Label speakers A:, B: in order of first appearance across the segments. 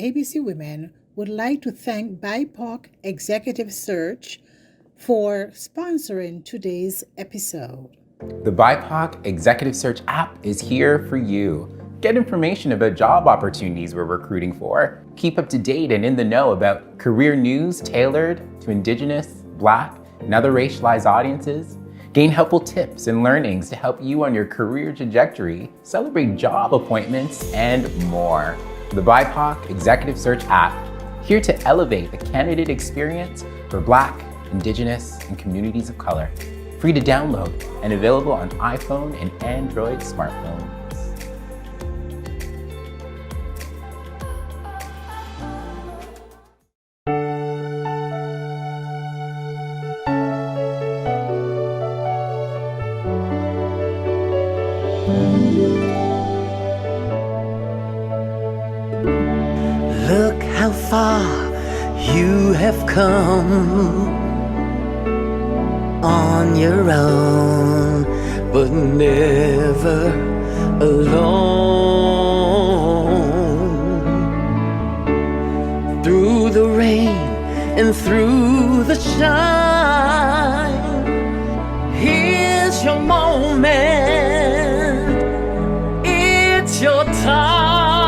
A: ABC Women would like to thank BIPOC Executive Search for sponsoring today's episode.
B: The BIPOC Executive Search app is here for you. Get information about job opportunities we're recruiting for. Keep up to date and in the know about career news tailored to Indigenous, Black, and other racialized audiences. Gain helpful tips and learnings to help you on your career trajectory, celebrate job appointments, and more. The BIPOC Executive Search app, here to elevate the candidate experience for Black, Indigenous, and communities of color. Free to download and available on iPhone and Android smartphones.
C: Look how far you have come on your own, but never alone. Through the rain and through the shine, here's your moment, it's your time.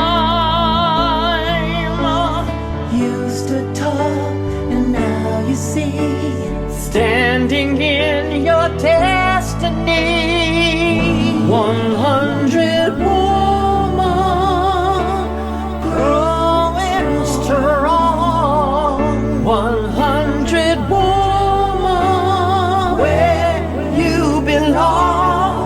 C: You stood tall and now you see, standing in your destiny. 100 woman growing strong. 100 woman where you belong.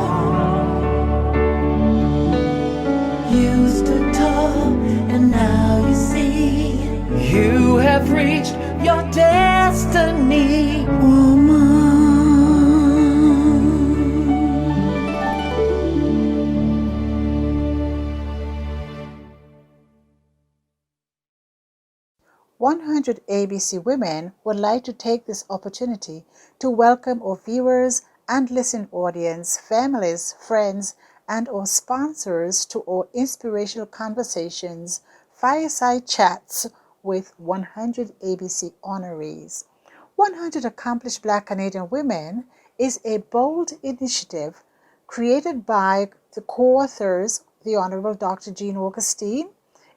C: You stood tall and now you see, you have reached your destiny, woman.
A: 100 ABC Women would like to take this opportunity to welcome our viewers and listening audience, families, friends, and our sponsors to our inspirational conversations, fireside chats with 100 ABC honorees. 100 Accomplished Black Canadian Women is a bold initiative created by the co-authors, the Honorable Dr. Jean Augustine,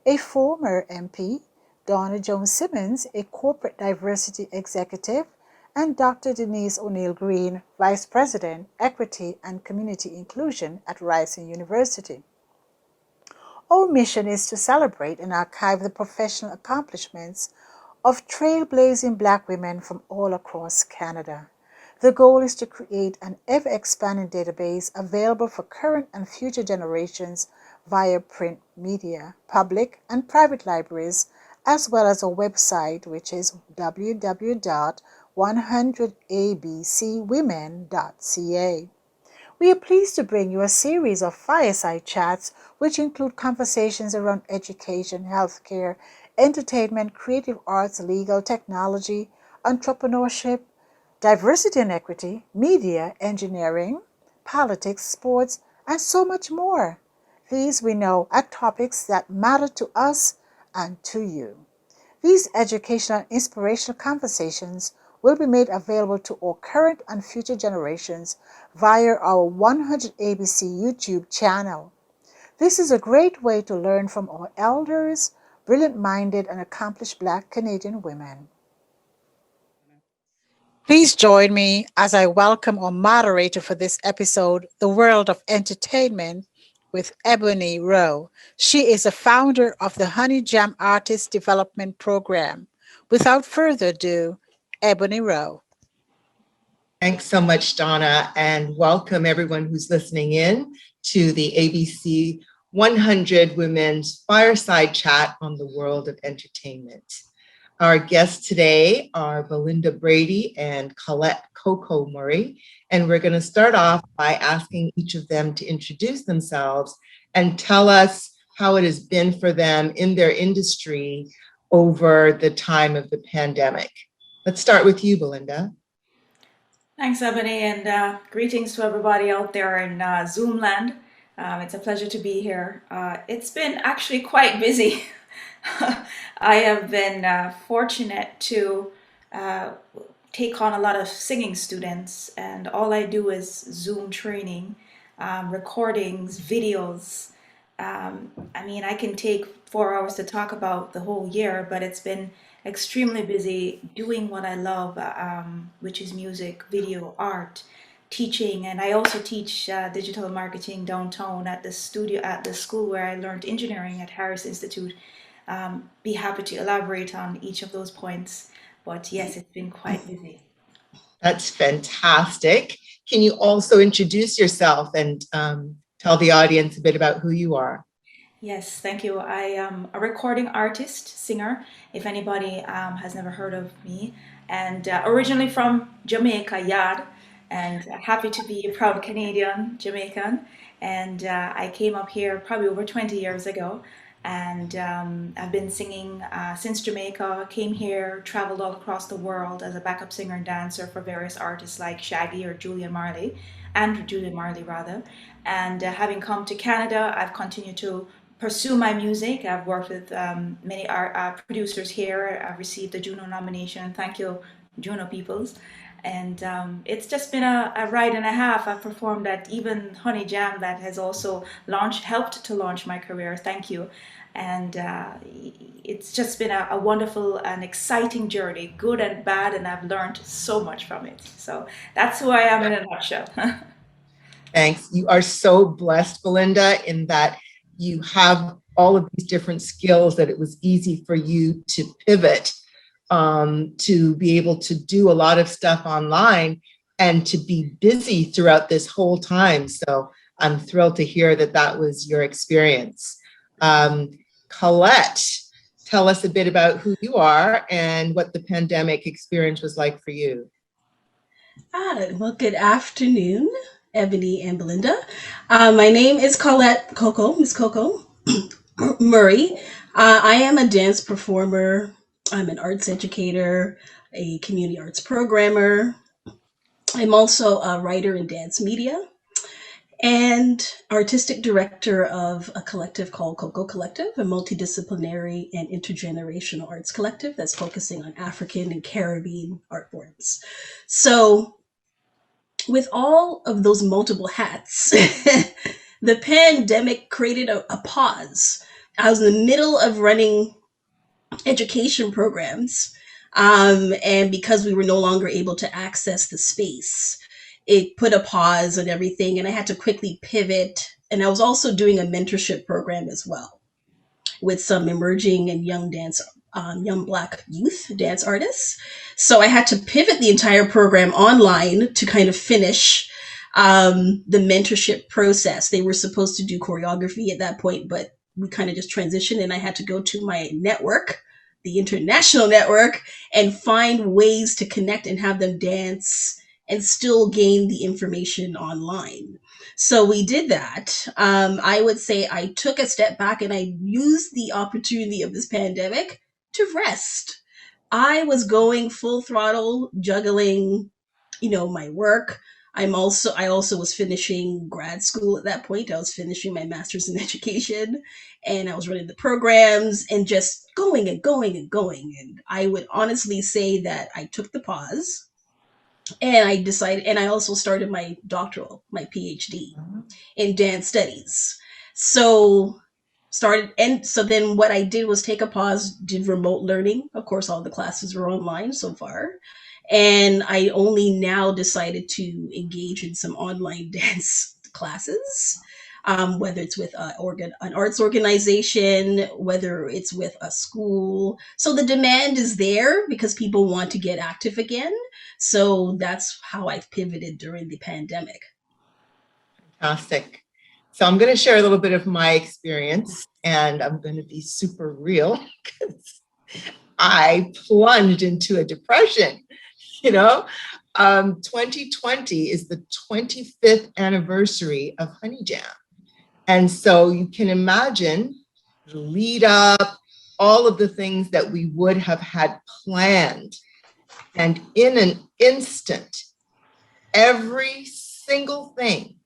A: a former MP, Donna Jones-Simmons, a corporate diversity executive, and Dr. Denise O'Neill-Green, Vice President, Equity and Community Inclusion at Ryerson University. Our mission is to celebrate and archive the professional accomplishments of trailblazing Black women from all across Canada. The goal is to create an ever-expanding database available for current and future generations via print media, public and private libraries, as well as a website, which is www.100abcwomen.ca. We are pleased to bring you a series of fireside chats which include conversations around education, healthcare, entertainment, creative arts, legal, technology, entrepreneurship, diversity and equity, media, engineering, politics, sports, and so much more. These, we know, are topics that matter to us and to you. These educational and inspirational conversations will be made available to all current and future generations via our 100 ABC YouTube channel. This is a great way to learn from our elders, brilliant-minded and accomplished Black Canadian women. Please join me as I welcome our moderator for this episode, The World of Entertainment, with Ebony Rowe. She is a founder of the Honey Jam Artist Development Program. Without further ado, Ebony Rowe.
D: Thanks so much, Donna, and welcome everyone who's listening in to the ABC 100 Women's Fireside Chat on the World of Entertainment. Our guests today are Belinda Brady and Colette Coco Murray, and we're going to start off by asking each of them to introduce themselves and tell us how it has been for them in their industry over the time of the pandemic. Let's start with you, Belinda.
E: Thanks, Ebony, and greetings to everybody out there in Zoom land. It's a pleasure to be here. It's been actually quite busy. I have been fortunate to uh, take on a lot of singing students, and all I do is Zoom training, recordings, videos. I mean, I can take 4 hours to talk about the whole year, but it's been extremely busy doing what I love, which is music, video, art, teaching, and I also teach digital marketing downtown at the studio at the school where I learned engineering at Harris Institute. Be happy to elaborate on each of those points, but yes, it's been quite busy.
D: That's fantastic. Can you also introduce yourself and tell the audience a bit about who you are?
E: Yes, thank you. I am a recording artist, singer, if anybody has never heard of me, and originally from Jamaica, Yad, and happy to be a proud Canadian, Jamaican. And I came up here probably over 20 years ago, and I've been singing since Jamaica, came here, traveled all across the world as a backup singer and dancer for various artists like Shaggy or Julian Marley, and Julian Marley rather. And having come to Canada, I've continued to pursue my music. I've worked with many art, producers here. I've received the Juno nomination. Thank you, Juno Peoples. And it's just been a ride and a half. I've performed at even Honey Jam, that has also helped to launch my career. Thank you. And it's just been a wonderful and exciting journey, good and bad, and I've learned so much from it. So that's who I am in a nutshell.
D: Thanks. You are so blessed, Belinda, in that you have all of these different skills that it was easy for you to pivot, to be able to do a lot of stuff online and to be busy throughout this whole time. So I'm thrilled to hear that that was your experience. Colette, tell us a bit about who you are and what the pandemic experience was like for you.
F: Well, good afternoon, Ebony and Belinda. My name is Colette Coco, Miss Coco Murray. I am a dance performer. I'm an arts educator, a community arts programmer. I'm also a writer in dance media and artistic director of a collective called Coco Collective, a multidisciplinary and intergenerational arts collective that's focusing on African and Caribbean art forms. So, with all of those multiple hats, the pandemic created a pause. I was in the middle of running education programs, and because we were no longer able to access the space, it put a pause on everything, and I had to quickly pivot. And I was also doing a mentorship program as well with some emerging and young Black youth dance artists. So I had to pivot the entire program online to kind of finish the mentorship process. They were supposed to do choreography at that point, but we kind of just transitioned, and I had to go to my network, the international network, and find ways to connect and have them dance and still gain the information online. So we did that. I would say I took a step back and I used the opportunity of this pandemic to rest. I was going full throttle, juggling, my work. I also was finishing grad school at that point. I was finishing my master's in education, and I was running the programs and just going and going and going. And I would honestly say that I took the pause, and I also started my doctoral, my PhD in dance studies. So so then what I did was take a pause, did remote learning. Of course, all the classes were online so far. And I only now decided to engage in some online dance classes, whether it's with an arts organization, whether it's with a school. So the demand is there because people want to get active again. So that's how I've pivoted during the pandemic.
D: Fantastic. So I'm going to share a little bit of my experience, and I'm going to be super real because I plunged into a depression. 2020 is the 25th anniversary of Honey Jam. And so you can imagine the lead up, all of the things that we would have had planned. And in an instant, every single thing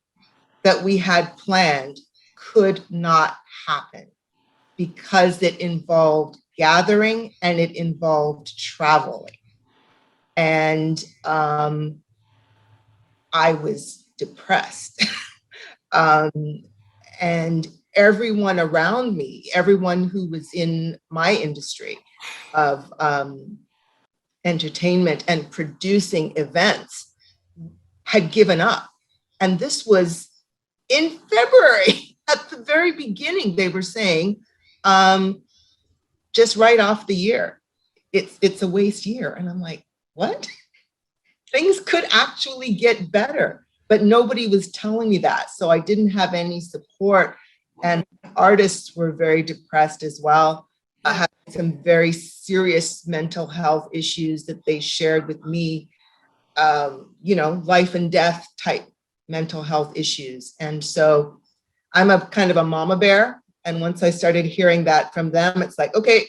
D: that we had planned could not happen. because it involved gathering and it involved traveling. And I was depressed. And everyone around me, everyone who was in my industry of entertainment and producing events had given up. And this was in February. At the very beginning, they were saying, just write off the year. It's a waste year. And I'm like, what? Things could actually get better, but nobody was telling me that. So I didn't have any support. And artists were very depressed as well. I had some very serious mental health issues that they shared with me, life and death type mental health issues. And so I'm a kind of a mama bear. And once I started hearing that from them, it's like, okay,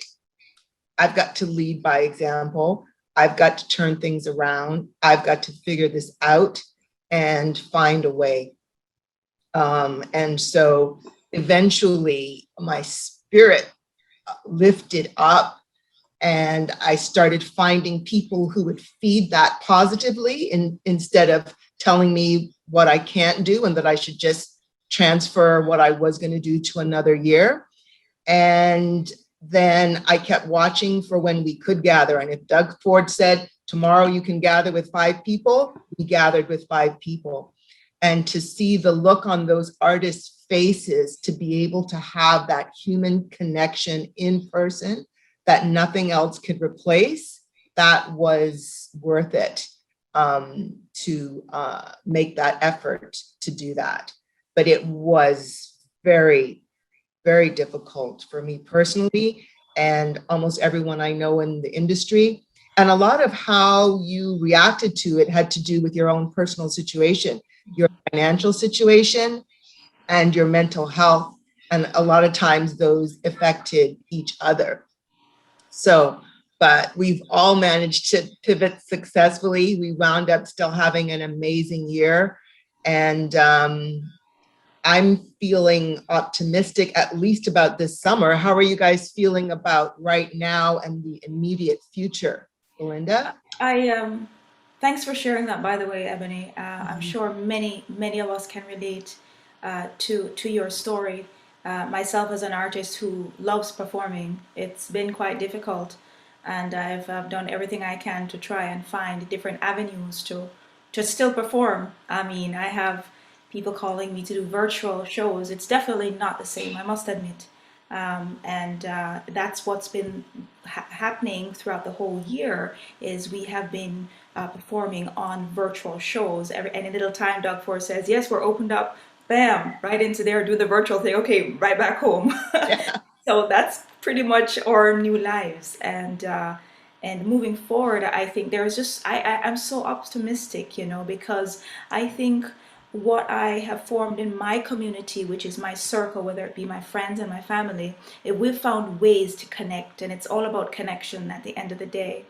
D: I've got to lead by example. I've got to turn things around. I've got to figure this out and find a way. And so eventually my spirit lifted up and I started finding people who would feed that positively instead of telling me what I can't do and that I should just transfer what I was going to do to another year. And then I kept watching for when we could gather. And if Doug Ford said, tomorrow you can gather with 5 people, we gathered with 5 people. And to see the look on those artists' faces, to be able to have that human connection in person that nothing else could replace, that was worth it to make that effort to do that. But it was very, very difficult for me personally and almost everyone I know in the industry. And a lot of how you reacted to it had to do with your own personal situation, your financial situation, and your mental health. And a lot of times those affected each other. So, but we've all managed to pivot successfully. We wound up still having an amazing year. And I'm feeling optimistic, at least about this summer. How are you guys feeling about right now and the immediate future? Belinda?
E: Thanks for sharing that, by the way, Ebony. I'm sure many of us can relate to your story. Myself as an artist who loves performing, it's been quite difficult, and I've done everything I can to try and find different avenues to still perform. I mean, I have people calling me to do virtual shows. It's definitely not the same, I must admit. And that's what's been happening throughout the whole year is we have been performing on virtual shows. Any little time Doug Ford says, yes, we're opened up, bam, right into there, do the virtual thing, okay, right back home.
D: Yeah.
E: So that's pretty much our new lives. And moving forward, I think there's just, I'm so optimistic, because I think what I have formed in my community, which is my circle, whether it be my friends and my family, we've found ways to connect, and it's all about connection at the end of the day.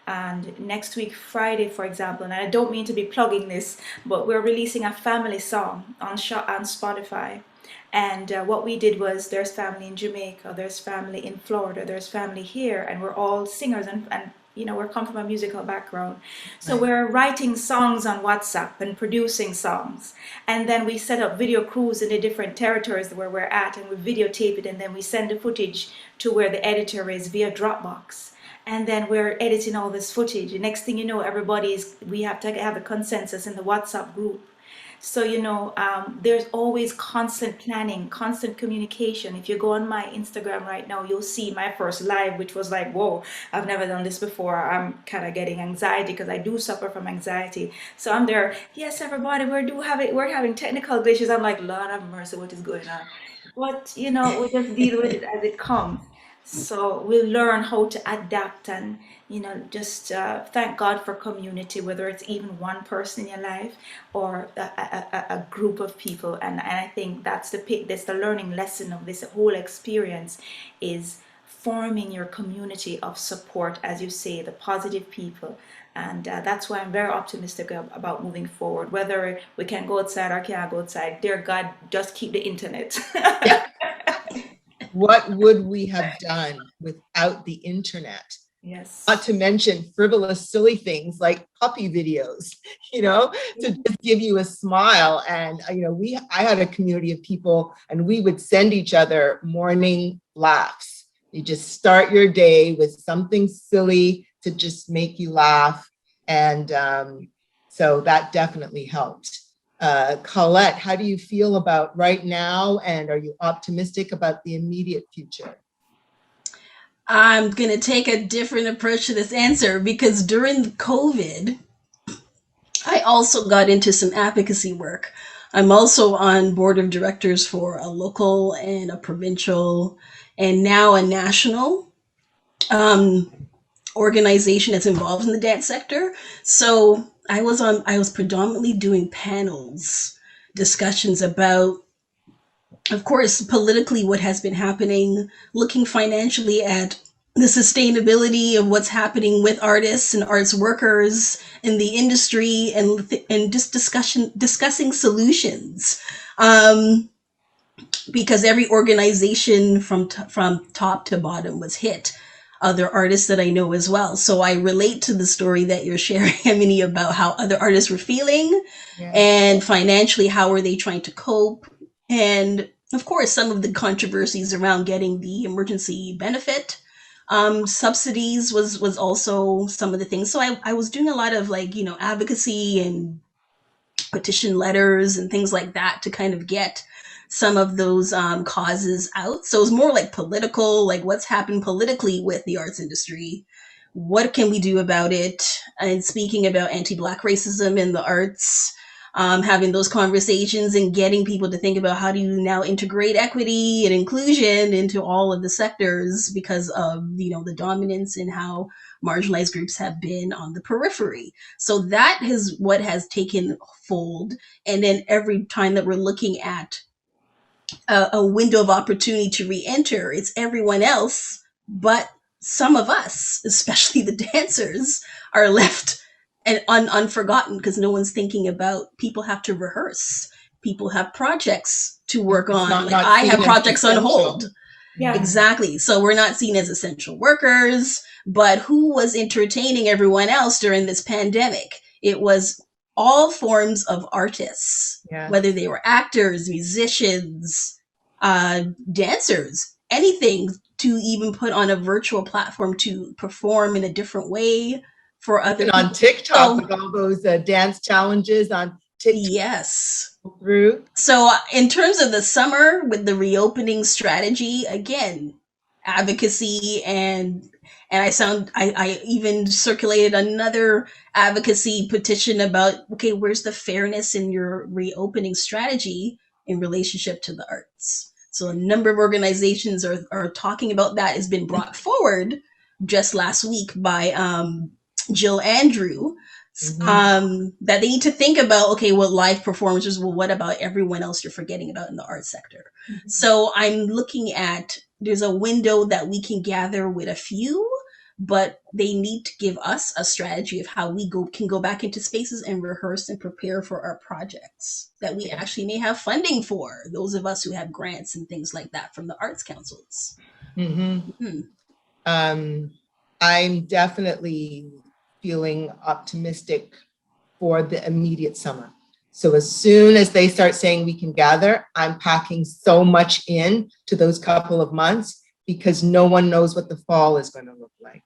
E: And next week, Friday, for example, and I don't mean to be plugging this, but we're releasing a family song on Spotify. And what we did was there's family in Jamaica, there's family in Florida, there's family here, and we're all singers and we come from a musical background. So we're writing songs on WhatsApp and producing songs. And then we set up video crews in the different territories where we're at, and we videotape it, and then we send the footage to where the editor is via Dropbox. And then we're editing all this footage. The next thing you know, we have to have a consensus in the WhatsApp group. So, there's always constant planning, constant communication. If you go on my Instagram right now, you'll see my first live, which was like, whoa, I've never done this before. I'm kind of getting anxiety because I do suffer from anxiety. So I'm there, yes, everybody, we're having technical glitches. I'm like, Lord have mercy, what is going on? But, we just deal with it as it comes. So we'll learn how to adapt and, just thank God for community, whether it's even one person in your life or a group of people. And I think that's the learning lesson of this whole experience is forming your community of support, as you say, the positive people. And that's why I'm very optimistic about moving forward. Whether we can go outside or can't go outside, dear God, just keep the internet.
D: What would we have done without the internet?
E: Yes.
D: Not to mention frivolous, silly things like puppy videos, to just give you a smile. And, I had a community of people and we would send each other morning laughs. You just start your day with something silly to just make you laugh. And so that definitely helped. Colette, how do you feel about right now? And are you optimistic about the immediate future?
F: I'm going to take a different approach to this answer because during COVID, I also got into some advocacy work. I'm also on board of directors for a local and a provincial and now a national um, organization that's involved in the dance sector. So I was predominantly doing panels, discussions about, of course, politically what has been happening, looking financially at the sustainability of what's happening with artists and arts workers in the industry, and just discussing solutions. Because every organization from top to bottom was hit. Other artists that I know as well. So I relate to the story that you're sharing, Emily, about how other artists were feeling, and financially, how are they trying to cope? And of course, some of the controversies around getting the emergency benefit subsidies was also some of the things. So I was doing a lot of advocacy and petition letters and things like that to kind of get some of those causes out. So it's more like political, like what's happened politically with the arts industry. What can we do about it? And speaking about anti-Black racism in the arts, having those conversations and getting people to think about how do you now integrate equity and inclusion into all of the sectors because of the dominance and how marginalized groups have been on the periphery. So that is what has taken fold. And then every time that we're looking at a window of opportunity to re-enter, it's everyone else, but some of us, especially the dancers, are left and unforgotten because no one's thinking about people have to rehearse. People have projects to work on. I have projects on hold.
E: Yeah.
F: Exactly. So we're not seen as essential workers, but who was entertaining everyone else during this pandemic? It was all forms of artists, whether they were actors, musicians, dancers, anything to even put on a virtual platform to perform in a different way for other people.
D: On TikTok with all those dance challenges on TikTok.
F: Yes.
D: Through.
F: So in terms of the summer with the reopening strategy, again, advocacy and I even circulated another advocacy petition about, okay, where's the fairness in your reopening strategy in relationship to the arts? So a number of organizations are talking about that. Has been brought forward just last week by Jill Andrew, that they need to think about, okay, well, live performances, well, what about everyone else you're forgetting about in the arts sector? So I'm looking at, there's a window that we can gather with a few, but they need to give us a strategy of how we can go back into spaces and rehearse and prepare for our projects that we actually may have funding for, those of us who have grants and things like that from the arts councils.
D: I'm definitely feeling optimistic for the immediate summer. So as soon as they start saying we can gather, I'm packing so much in to those couple of months because no one knows what the fall is going to look like,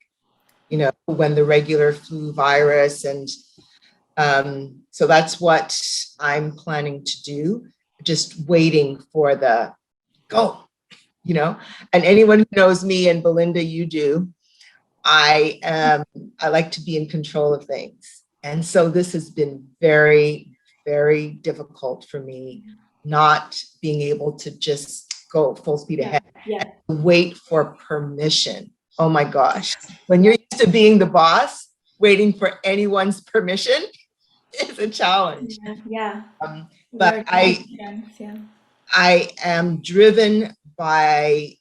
D: when the regular flu virus. And so that's what I'm planning to do, just waiting for the go, and anyone who knows me, and Belinda, you do, I like to be in control of things. And so this has been very, very difficult for me, not being able to just go full speed ahead. Wait for permission. Oh my gosh. When you're used to being the boss, waiting for anyone's permission is a challenge. But I am driven by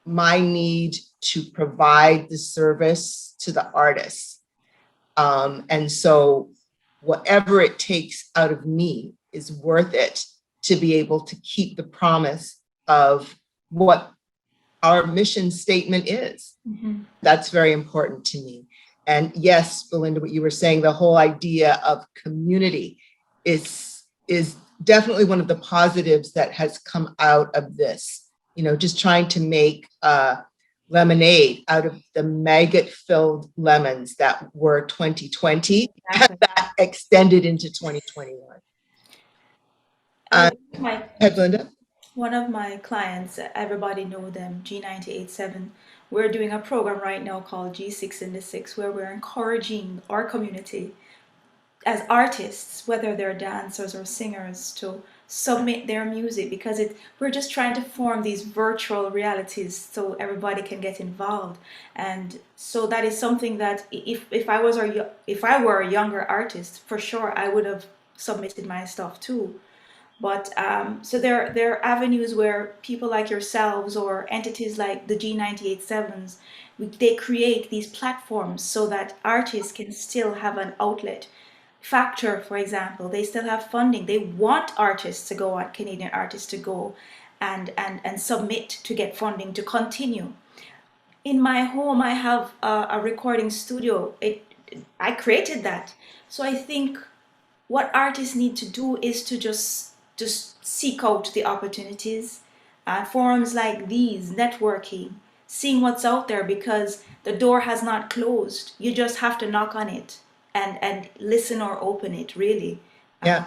D: my need to provide the service to the artists. And so whatever it takes out of me is worth it to be able to keep the promise of what our mission statement is.
E: Mm-hmm.
D: That's very important to me. And yes, Belinda, what you were saying, the whole idea of community is definitely one of the positives that has come out of this. You know, just trying to make lemonade out of the maggot-filled lemons that were 2020,
E: Exactly.
D: that extended into 2021. Belinda?
E: One of my clients, everybody know them, G987. We're doing a program right now called G6 in the 6, where we're encouraging our community as artists, whether they're dancers or singers, to submit their music, because we're just trying to form these virtual realities so everybody can get involved. And so that is something that if I were a younger artist, for sure I would have submitted my stuff too. But so there are avenues where people like yourselves or entities like the G987s, they create these platforms so that artists can still have an outlet. Factor, for example, they still have funding. They want artists to go on, Canadian artists to go and submit to get funding to continue. In my home, I have a recording studio. I created that. So I think what artists need to do is to just seek out the opportunities, forums like these, networking, seeing what's out there, because the door has not closed. You just have to knock on it and listen or open it, really.
D: Yeah.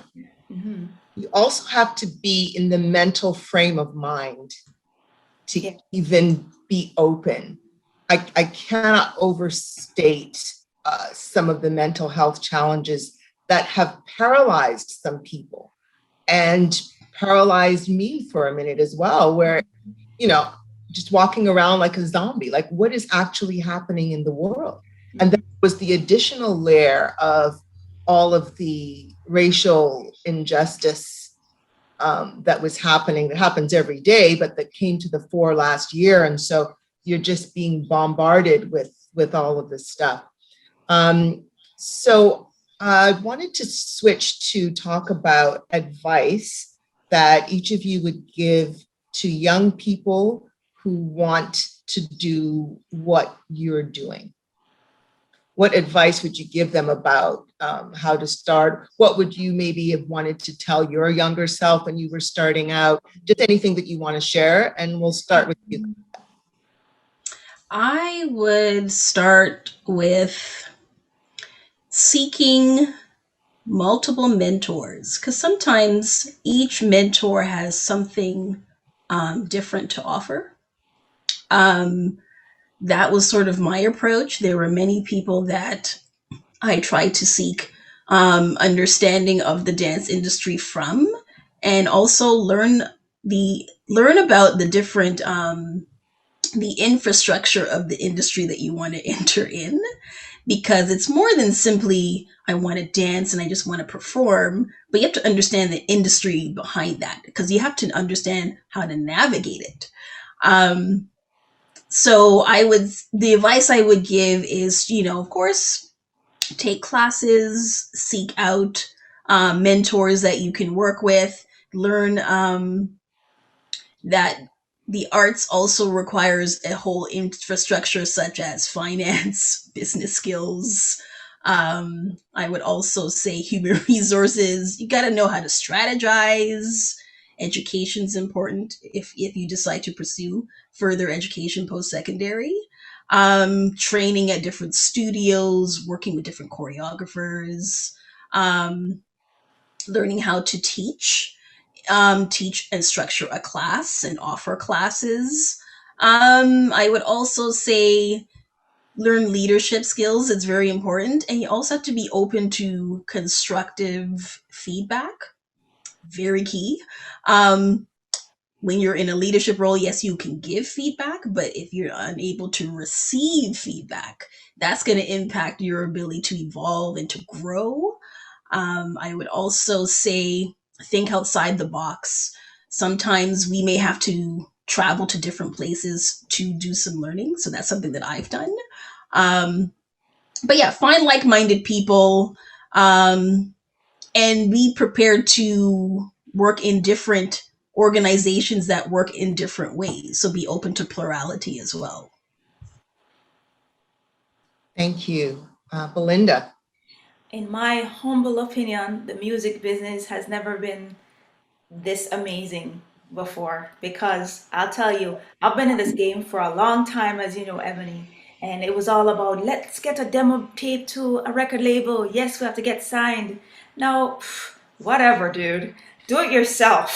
D: You also have to be in the mental frame of mind to even be open. I cannot overstate some of the mental health challenges that have paralyzed some people and paralyzed me for a minute as well, where, you know, just walking around like a zombie, like what is actually happening in the world? And there was the additional layer of all of the racial injustice that was happening, that happens every day, but that came to the fore last year. And so you're just being bombarded with all of this stuff. So I wanted to switch to talk about advice that each of you would give to young people who want to do what you're doing. What advice would you give them about how to start? What would you maybe have wanted to tell your younger self when you were starting out? Just anything that you want to share, and we'll start with you.
F: I would start with seeking multiple mentors, because sometimes each mentor has something different to offer. That was sort of my approach. There were many people that I tried to seek understanding of the dance industry from, and also learn about the different the infrastructure of the industry that you want to enter in, because it's more than simply I want to dance and I just want to perform, but you have to understand the industry behind that, because you have to understand how to navigate it. So the advice I would give is, of course, take classes, seek out mentors that you can work with, learn that the arts also requires a whole infrastructure such as finance, business skills. I would also say human resources. You got to know how to strategize. Education's important if you decide to pursue further education post-secondary. Training at different studios, working with different choreographers, learning how to teach and structure a class and offer classes. I would also say learn leadership skills. It's very important. And you also have to be open to constructive feedback. Very key. When you're in a leadership role, yes, you can give feedback, but if you're unable to receive feedback, that's going to impact your ability to evolve and to grow. I would also say think outside the box. Sometimes we may have to travel to different places to do some learning. So that's something that I've done. But yeah, find like-minded people and be prepared to work in different organizations that work in different ways. So be open to plurality as well.
D: Thank you. Belinda.
E: In my humble opinion, the music business has never been this amazing before, because I'll tell you, I've been in this game for a long time, as you know, Ebony, and it was all about let's get a demo tape to a record label. Yes, we have to get signed. No, whatever, dude. Do it yourself.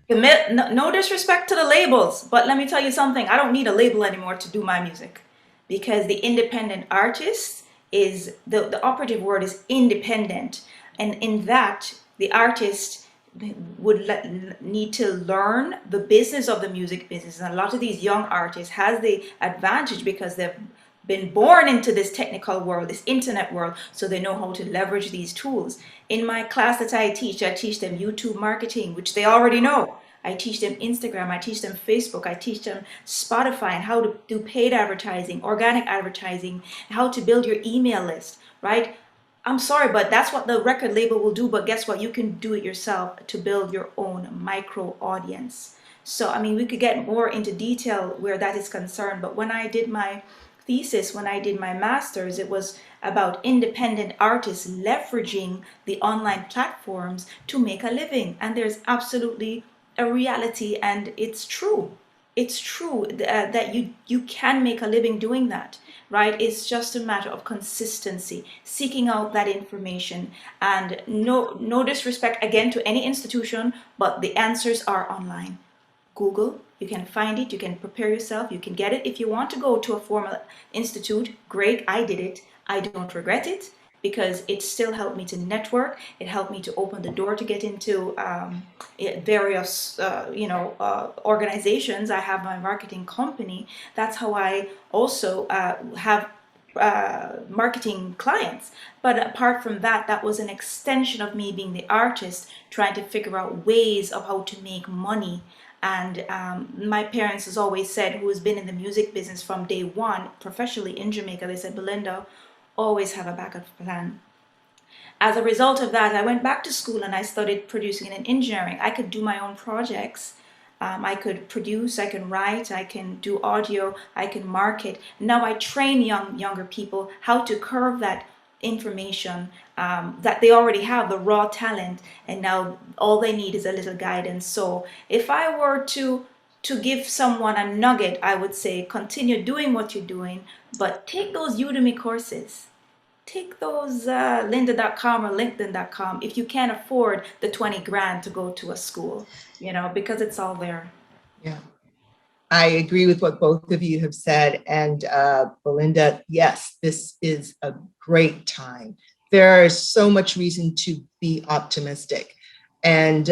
E: No disrespect to the labels, but let me tell you something. I don't need a label anymore to do my music, because the independent artist is the operative word is independent, and in that the artist would need to learn the business of the music business. And a lot of these young artists has the advantage because they've been born into this technical world, this internet world, so they know how to leverage these tools. In my class that I teach them YouTube marketing, which they already know. I teach them Instagram, I teach them Facebook, I teach them Spotify and how to do paid advertising, organic advertising, how to build your email list, right? I'm sorry, but that's what the record label will do. But guess what? You can do it yourself to build your own micro audience. So, I mean, we could get more into detail where that is concerned. But when I did my thesis, when I did my master's, it was about independent artists leveraging the online platforms to make a living. And there's absolutely a reality, and it's true. It's true that you can make a living doing that, right? It's just a matter of consistency, seeking out that information, and no disrespect again to any institution, but the answers are online. Google, you can find it, you can prepare yourself, you can get it. If you want to go to a formal institute, great, I did it. I don't regret it, because it still helped me to network. It helped me to open the door to get into various, organizations. I have my marketing company. That's how I also have marketing clients. But apart from that, that was an extension of me being the artist, trying to figure out ways of how to make money. And my parents has always said, who has been in the music business from day one, professionally in Jamaica, they said, Belinda, always have a backup plan. As a result of that, I went back to school and I studied producing and engineering. I could do my own projects. I could produce, I can write, I can do audio, I can market. Now I train younger people how to curve that information that they already have, the raw talent, and now all they need is a little guidance. So if I were to give someone a nugget, I would say continue doing what you're doing, but take those Udemy courses. Take those lynda.com or linkedin.com if you can't afford the 20 grand to go to a school, because it's all there.
D: Yeah, I agree with what both of you have said. And Belinda, yes, this is a great time. There is so much reason to be optimistic. And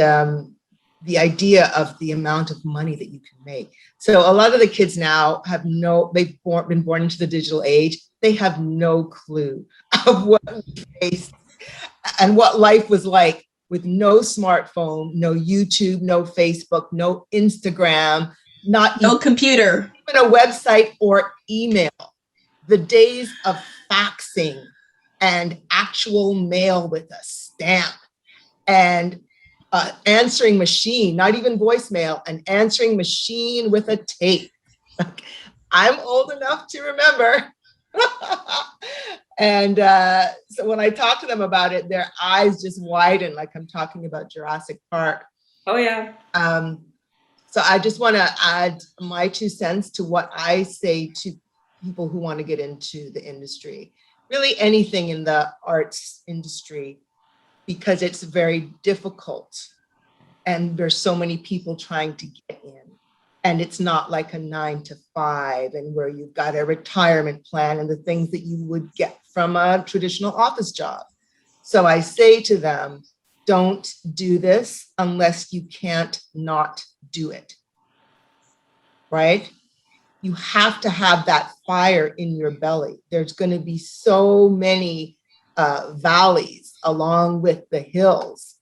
D: the idea of the amount of money that you can make. So a lot of the kids now have been born into the digital age. They have no clue of what we faced and what life was like with no smartphone, no YouTube, no Facebook, no Instagram,
F: no computer,
D: even a website or email. The days of faxing and actual mail with a stamp and answering machine, not even voicemail, an answering machine with a tape. I'm old enough to remember. And so when I talk to them about it, their eyes just widen, like I'm talking about Jurassic Park.
E: Oh, yeah.
D: So I just want to add my 2 cents to what I say to people who want to get into the industry, really anything in the arts industry, because it's very difficult and there's so many people trying to get in. And it's not like a 9 to 5 and where you've got a retirement plan and the things that you would get from a traditional office job. So I say to them, don't do this unless you can't not do it, right? You have to have that fire in your belly. There's going to be so many valleys along with the hills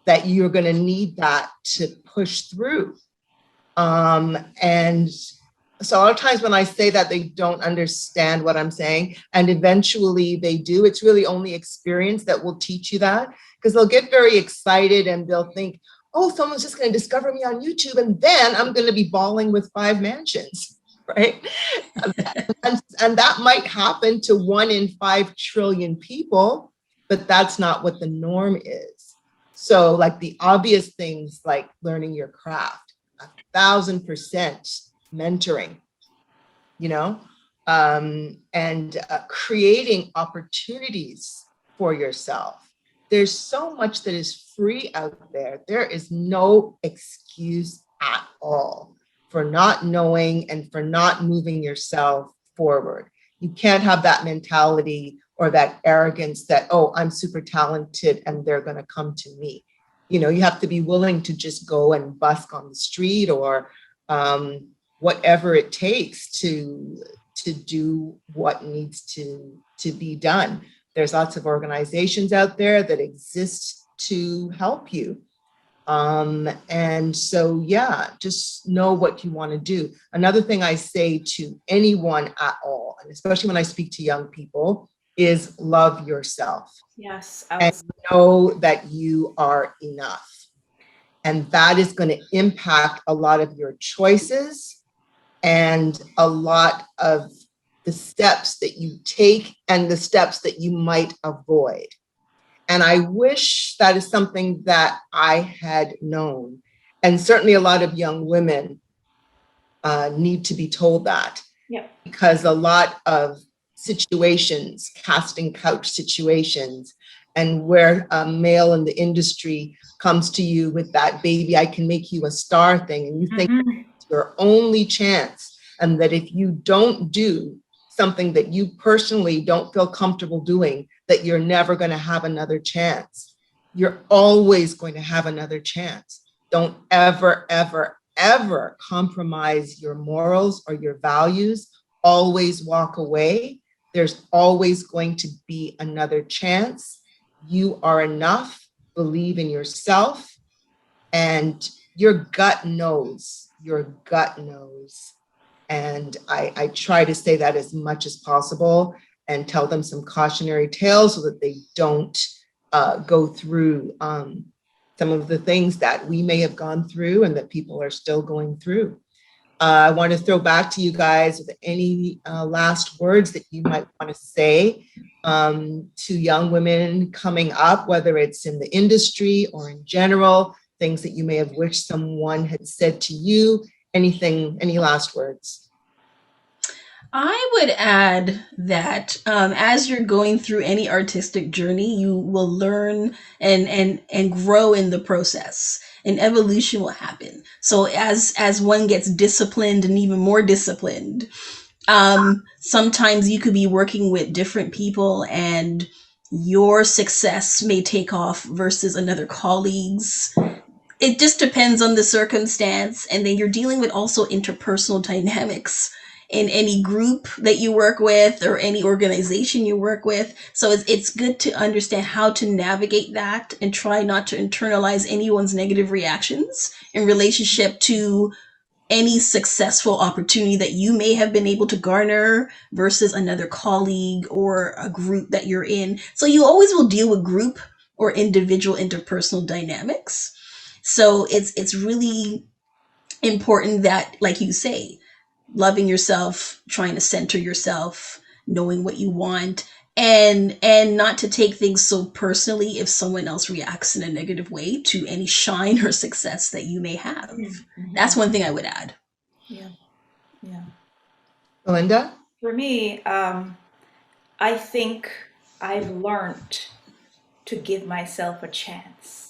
D: that you're going to need that to push through. And so a lot of times when I say that, they don't understand what I'm saying. And eventually they do. It's really only experience that will teach you that, because they'll get very excited and they'll think, oh, someone's just going to discover me on YouTube and then I'm going to be balling with 5 mansions, right? and that might happen to 1 in 5 trillion people, but that's not what the norm is. So like the obvious things like learning your craft, 1,000% mentoring, you know, and creating opportunities for yourself. There's so much that is free out there. There is no excuse at all for not knowing and for not moving yourself forward. You can't have that mentality or that arrogance that, oh, I'm super talented and they're going to come to me. You know, you have to be willing to just go and busk on the street or whatever it takes to do what needs to be done. There's lots of organizations out there that exist to help you. And so, yeah, just know what you want to do. Another thing I say to anyone at all, and especially when I speak to young people, is love yourself.
E: Yes.
D: And know that you are enough. And that is going to impact a lot of your choices and a lot of the steps that you take and the steps that you might avoid. And I wish that is something that I had known. And certainly a lot of young women need to be told that.
E: Yeah.
D: Because a lot of situations, casting couch situations, and where a male in the industry comes to you with that baby, I can make you a star thing, and you think it's your only chance, and that if you don't do something that you personally don't feel comfortable doing, that you're never going to have another chance. You're always going to have another chance. Don't ever, ever, ever compromise your morals or your values. Always walk away. There's always going to be another chance. You are enough. Believe in yourself. And your gut knows. Your gut knows. And I try to say that as much as possible and tell them some cautionary tales so that they don't go through some of the things that we may have gone through and that people are still going through. I want to throw back to you guys with any last words that you might want to say to young women coming up, whether it's in the industry or in general, things that you may have wished someone had said to you. Anything, any last words?
F: I would add that as you're going through any artistic journey, you will learn and grow in the process. And evolution will happen. So as one gets disciplined and even more disciplined, sometimes you could be working with different people and your success may take off versus another colleague's. It just depends on the circumstance. And then you're dealing with also interpersonal dynamics in any group that you work with or any organization you work with. So it's good to understand how to navigate that and try not to internalize anyone's negative reactions in relationship to any successful opportunity that you may have been able to garner versus another colleague or a group that you're in. So you always will deal with group or individual interpersonal dynamics. So it's really important that, like you say, loving yourself, trying to center yourself, knowing what you want, and not to take things so personally if someone else reacts in a negative way to any shine or success that you may have. Mm-hmm. That's one thing I would add.
E: Yeah.
D: Belinda?
E: For me, I think I've learned to give myself a chance.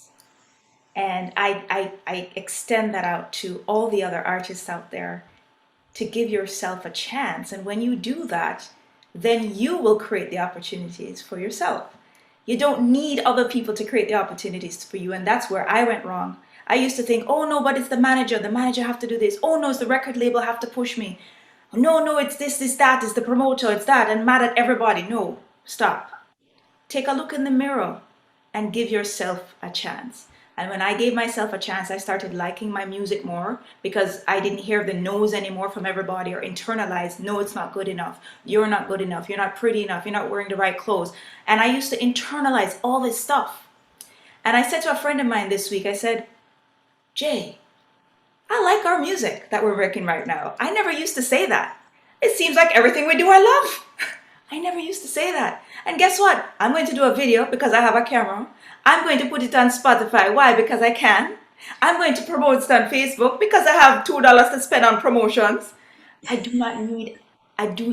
E: And I extend that out to all the other artists out there, to give yourself a chance. And when you do that, then you will create the opportunities for yourself. You don't need other people to create the opportunities for you. And that's where I went wrong. I used to think, oh no, but it's the manager. The manager have to do this. Oh no, it's the record label have to push me. No, it's this, that, it's the promoter, it's that, and mad at everybody. No, stop. Take a look in the mirror and give yourself a chance. And when I gave myself a chance, I started liking my music more because I didn't hear the no's anymore from everybody or internalize, no, it's not good enough. You're not good enough. You're not pretty enough. You're not wearing the right clothes. And I used to internalize all this stuff. And I said to a friend of mine this week, I said, Jay, I like our music that we're working right now. I never used to say that. It seems like everything we do I love. I never used to say that. And guess what? I'm going to do a video because I have a camera. I'm going to put it on Spotify. Why? Because I can. I'm going to promote it on Facebook because I have $2 to spend on promotions. I do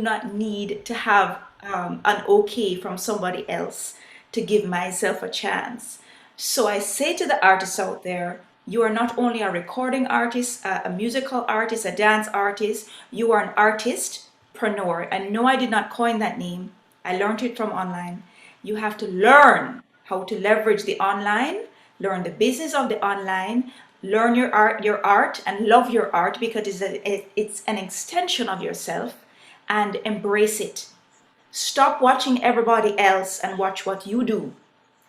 E: not need to have an okay from somebody else to give myself a chance. So I say to the artists out there, you are not only a recording artist, a musical artist, a dance artist, you are an artistpreneur. And no, I did not coin that name. I learned it from online. You have to learn how to leverage the online, learn the business of the online, learn your art and love your art because it's an extension of yourself, and embrace it. Stop watching everybody else and watch what you do,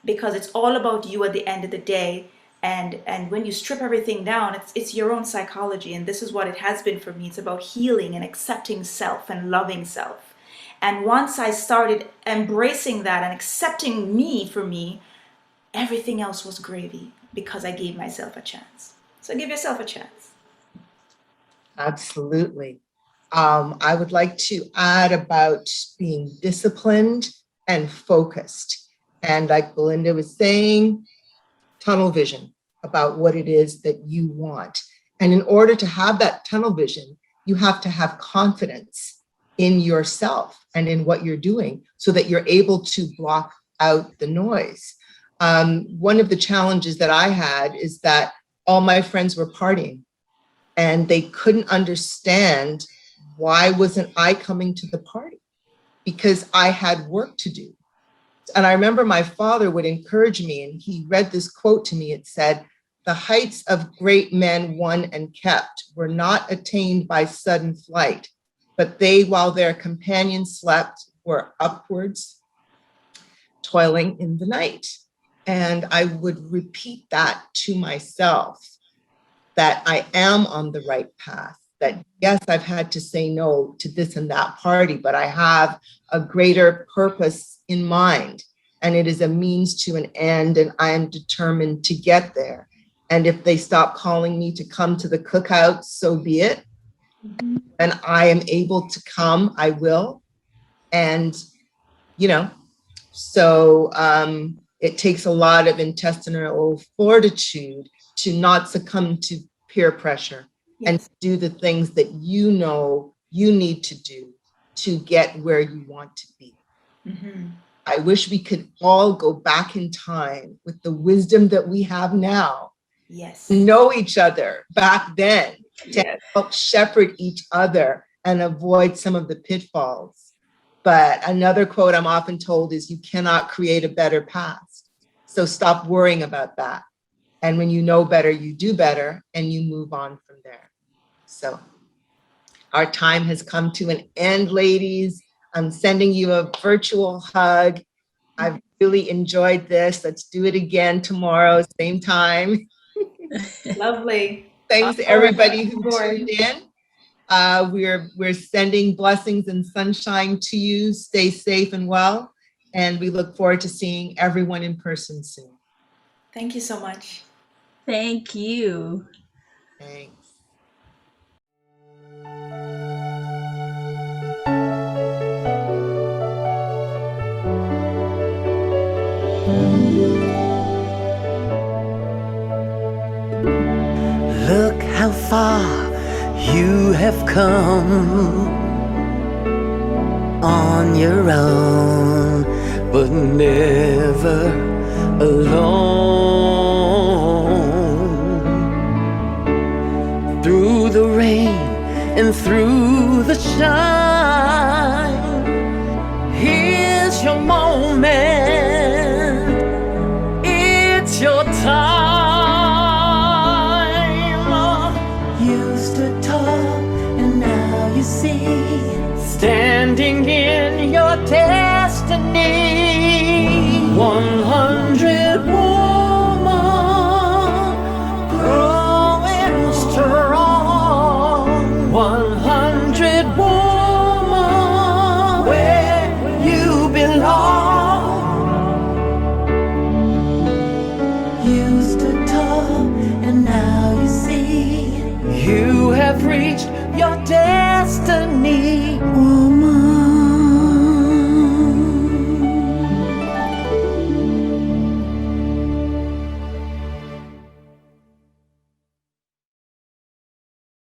E: because it's all about you at the end of the day. And when you strip everything down, it's your own psychology. And this is what it has been for me. It's about healing and accepting self and loving self. And once I started embracing that and accepting me for me, everything else was gravy because I gave myself a chance. So give yourself a chance.
D: Absolutely. I would like to add about being disciplined and focused. And like Belinda was saying, tunnel vision about what it is that you want. And in order to have that tunnel vision, you have to have confidence in yourself and in what you're doing so that you're able to block out the noise. One of the challenges that I had is that all my friends were partying and they couldn't understand why wasn't I coming to the party, because I had work to do. And I remember my father would encourage me, and he read this quote to me. It said, "The heights of great men won and kept were not attained by sudden flight, but they, while their companions slept, were upwards, toiling in the night." And I would repeat that to myself, that I am on the right path, that yes, I've had to say no to this and that party, but I have a greater purpose in mind, and it is a means to an end, and I am determined to get there. And if they stop calling me to come to the cookout, so be it. And I am able to come, I will. And, so it takes a lot of intestinal fortitude to not succumb to peer pressure. Yes. And do the things that you know you need to do to get where you want to be. Mm-hmm. I wish we could all go back in time with the wisdom that we have now. Yes. Know each other back then to help shepherd each other and avoid some of the pitfalls. But another quote I'm often told is, you cannot create a better past. So stop worrying about that. And when you know better, you do better, and you move on from there. So our time has come to an end, ladies. I'm sending you a virtual hug. I've really enjoyed this. Let's do it again tomorrow, same time.
E: Lovely.
D: Thanks everybody who tuned in. We're sending blessings and sunshine to you. Stay safe and well. And we look forward to seeing everyone in person soon.
E: Thank you so much.
F: Thank you.
D: Thanks.
C: Look how far you have come on your own, but never alone. Through the rain and through the shine, here's your moment, it's your time. You stood tall and now you see, standing in your destiny. 100 and now you see you have reached your destination.